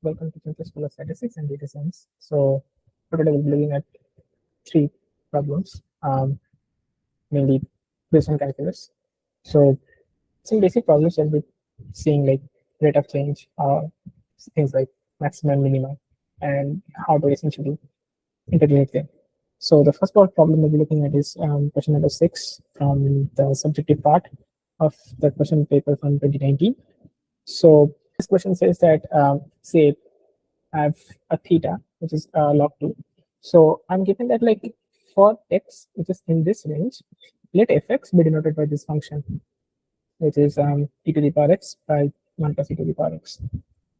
Welcome to Cheenta School of Statistics and Data Science. So today we'll be looking at three problems, mainly based on calculus. So some basic problems we'll be seeing like rate of change, things like maximum, minimum, and how to essentially integrate them. So the first problem we'll be looking at is question number 6 from the subjective part of the question paper from 2019. So this question says that say I have a theta, which is log 2. So I'm given that like for x, which is in this range, let fx be denoted by this function, which is e to the power x by 1 plus e to the power x.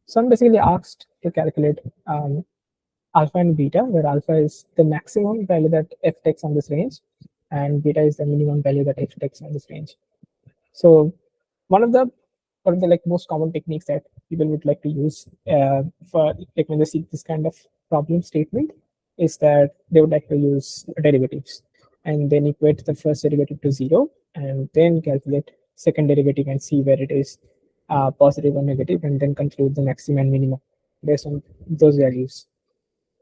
So I'm basically asked to calculate alpha and beta, where alpha is the maximum value that f takes on this range, and beta is the minimum value that f takes on this range. So one of the like most common techniques that people would like to use for like when they see this kind of problem statement is that they would like to use derivatives and then equate the first derivative to 0 and then calculate second derivative and see where it is positive or negative, and then conclude the maximum and minimum based on those values.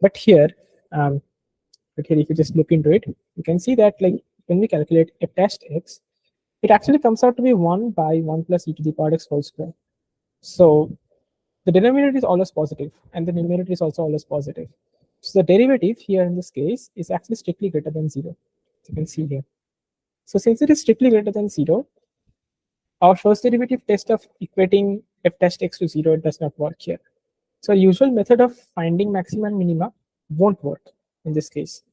But here if you just look into it, you can see that like when we calculate f dash x, it actually comes out to be 1 by 1 plus e to the power x whole square. So the denominator is always positive and the numerator is also always positive. So the derivative here in this case is actually strictly greater than 0. You can see here. So since it is strictly greater than 0, our first derivative test of equating f dash x to 0 does not work here. So usual method of finding maximum and minima won't work in this case.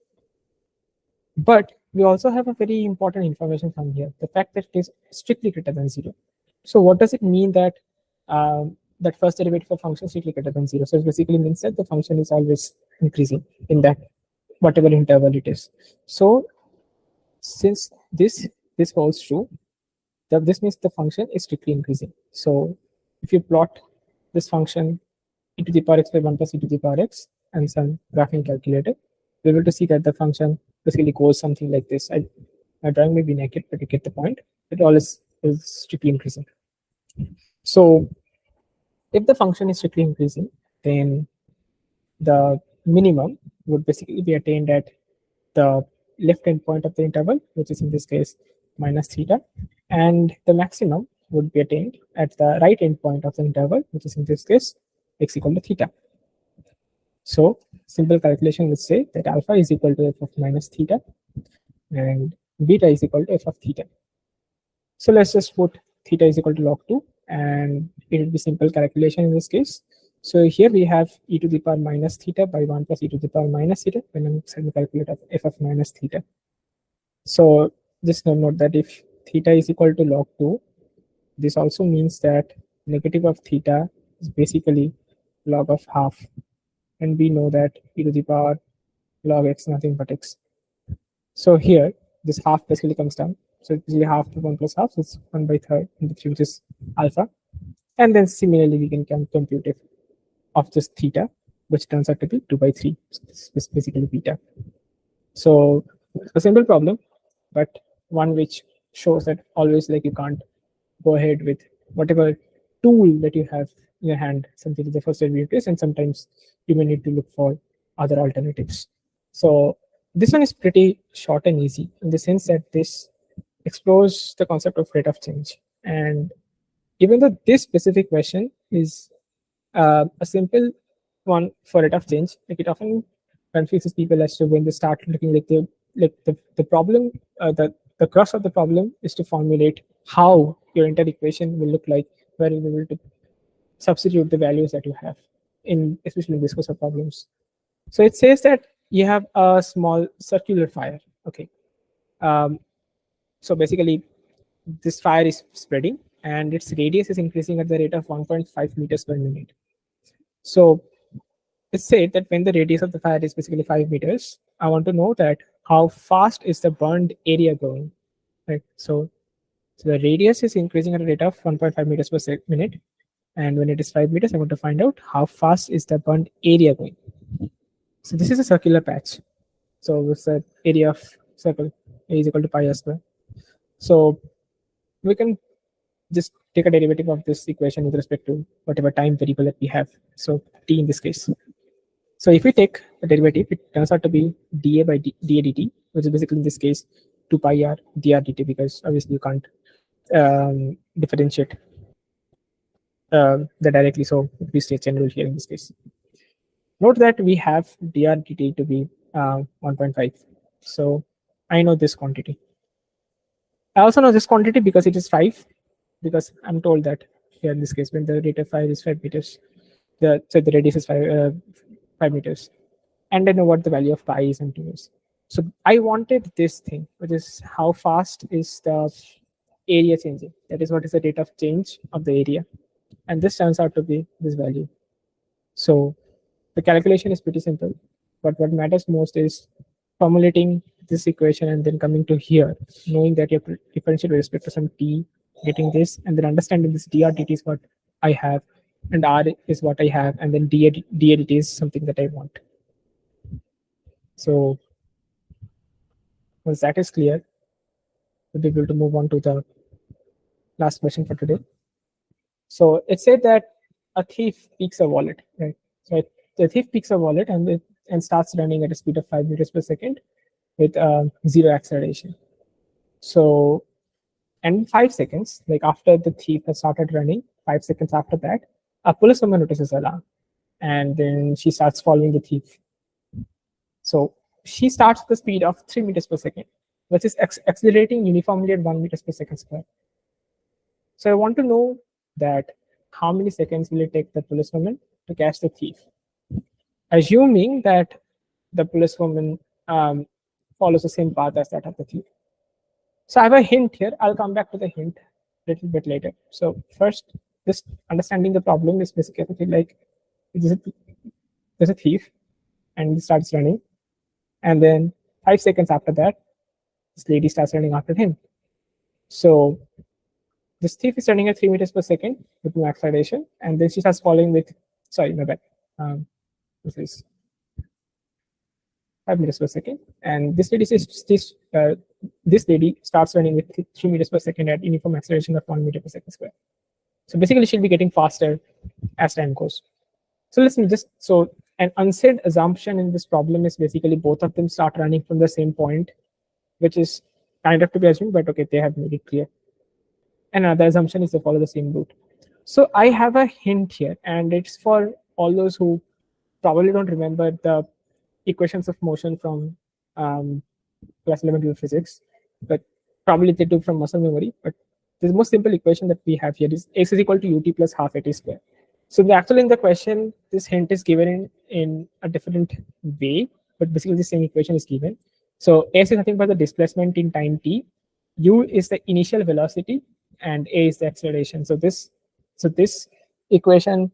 But we also have a very important information from here, the fact that it is strictly greater than 0. So what does it mean that that first derivative of function is strictly greater than 0? So it basically means that the function is always increasing in that whatever interval it is. So since this holds true, this means the function is strictly increasing. So if you plot this function e to the power x by 1 plus e to the power x and some graphing calculator, we're able to see that the function basically goes something like this. My drawing may be naked, but you get the point. It always is strictly increasing. So if the function is strictly increasing, then the minimum would basically be attained at the left end point of the interval, which is in this case minus theta, and the maximum would be attained at the right end point of the interval, which is in this case x equal to theta. So simple calculation would say that alpha is equal to f of minus theta and beta is equal to f of theta. So let's just put theta is equal to log 2 and it will be simple calculation in this case. So here we have e to the power minus theta by 1 plus e to the power minus theta when I'm trying to calculate f of minus theta. So just note that if theta is equal to log 2, this also means that negative of theta is basically log of half. And we know that e to the power log x nothing but x. So here, this half basically comes down. So it's basically half to 1 plus half, so it's 1 by 3rd, which is alpha. And then similarly, we can compute it of this theta, which turns out to be 2 by 3. So this is basically beta. So a simple problem, but one which shows that always like you can't go ahead with whatever tool that you have in your hand, something the first derivative is, and sometimes you may need to look for other alternatives. So this one is pretty short and easy in the sense that this explores the concept of rate of change. And even though this specific question is a simple one for rate of change, like it often confuses people as to when they start looking like the problem, the crux of the problem is to formulate how your entire equation will look like, where you'll be able to substitute the values that you have in, especially in this course of problems. So it says that you have a small circular fire. Okay. So basically, this fire is spreading and its radius is increasing at the rate of 1.5 meters per minute. So it's said that when the radius of the fire is basically 5 meters, I want to know that how fast is the burned area going, right? So the radius is increasing at a rate of 1.5 meters per minute. And when it is 5 meters, I want to find out how fast is the burned area going. So this is a circular patch. So it's the area of circle, A is equal to pi r square. So we can just take a derivative of this equation with respect to whatever time variable that we have. So t in this case. So if we take the derivative, it turns out to be dA by dA dt, which is basically in this case 2 pi r dr dt, because obviously you can't differentiate that directly. So we stay general here in this case. Note that we have dr dt to be 1.5. So I know this quantity. I also know this quantity because it is 5, because I'm told that here in this case, when the rate of 5 is 5 meters, the radius is 5 meters. And I know what the value of pi is in meters. So I wanted this thing, which is how fast is the area changing. That is what is the rate of change of the area. And this turns out to be this value. So the calculation is pretty simple, but what matters most is formulating this equation and then coming to here, knowing that you have to differentiate with respect to some t, getting this, and then understanding this dr dt is what I have, and r is what I have, and then dA dt is something that I want. So once that is clear, we'll be able to move on to the last question for today. So it said that a thief picks a wallet, right? So the thief picks a wallet and starts running at a speed of 5 meters per second with 0 acceleration. So, and in 5 seconds, like after the thief has started running, 5 seconds after that, a policewoman notices alarm, and then she starts following the thief. So she starts at the speed of 3 meters per second, which is accelerating uniformly at 1 meters per second square. So I want to know that how many seconds will it take the policewoman to catch the thief, assuming that the policewoman follows the same path as that of the thief. So I have a hint here. I'll come back to the hint a little bit later. So first, just understanding the problem is basically like there's a thief and he starts running, and then 5 seconds after that, this lady starts running after him. So this thief is running at 3 meters per second with no acceleration, and then she starts following with, sorry, my bad. This is 5 meters per second, and this lady starts running with 3 meters per second at uniform acceleration of 1 meter per second square. So basically, she'll be getting faster as time goes. So listen, so an unsaid assumption in this problem is basically both of them start running from the same point, which is kind of to be assumed, but okay, they have made it clear. And another assumption is they follow the same route. So I have a hint here, and it's for all those who probably don't remember the equations of motion from class 11 physics, but probably they do from muscle memory. But the most simple equation that we have here is x is equal to ut plus half at square. So actually in the question, this hint is given in a different way, but basically the same equation is given. So s is nothing but the displacement in time t, u is the initial velocity, and a is the acceleration. So this equation,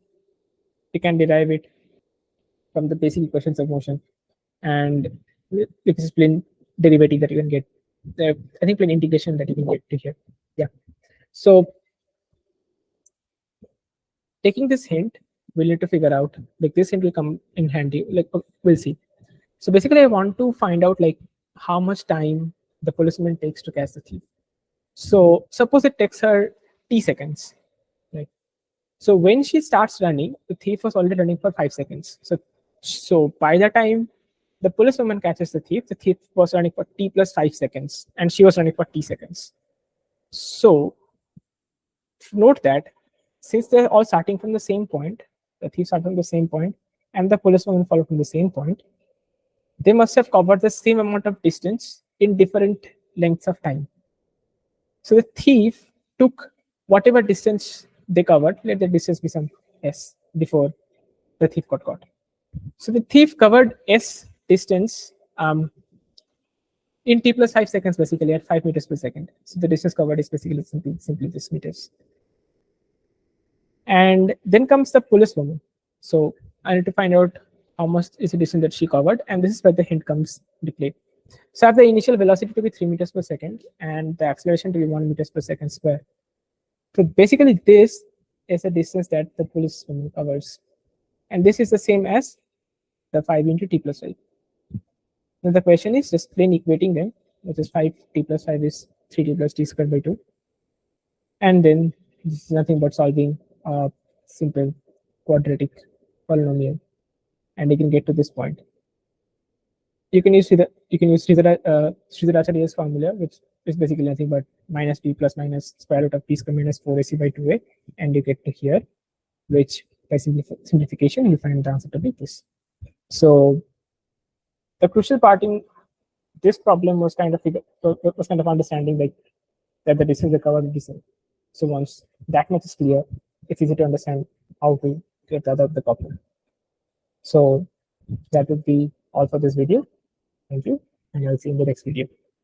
you can derive it from the basic equations of motion, and it is plain derivative that you can get. I think plain integration that you can get to here. Yeah. So taking this hint, we'll need to figure out, like this hint will come in handy. Like we'll see. So basically, I want to find out like how much time the policeman takes to catch the thief. So suppose it takes her t seconds, right? So when she starts running, the thief was already running for 5 seconds. So by the time the policewoman catches the thief was running for t plus 5 seconds, and she was running for t seconds. So note that since they're all starting from the same point, the thief started from the same point, and the policewoman followed from the same point, they must have covered the same amount of distance in different lengths of time. So the thief took whatever distance they covered, let the distance be some s before the thief got caught. So the thief covered s distance in t plus 5 seconds, basically at 5 meters per second. So the distance covered is basically simply this meters. And then comes the policewoman. So I need to find out how much is the distance that she covered, and this is where the hint comes into play. So I have the initial velocity to be 3 meters per second and the acceleration to be 1 meters per second square. So basically this is the distance that the policewoman covers. And this is the same as the 5 into t plus 5. Now the question is just plain equating them, which is 5t plus 5 is 3t plus t squared by 2. And then this is nothing but solving a simple quadratic polynomial, and you can get to this point. You can use Sridharacharya's formula, which is basically nothing but minus b plus minus square root of b square minus 4ac by 2a, and you get to here, which by simplification you find the answer to be this. So the crucial part in this problem was kind of understanding like that the distance is a covered distance. So once that much is clear, it's easy to understand how to get out of the problem. So that would be all for this video. Thank you, and I'll see you in the next video.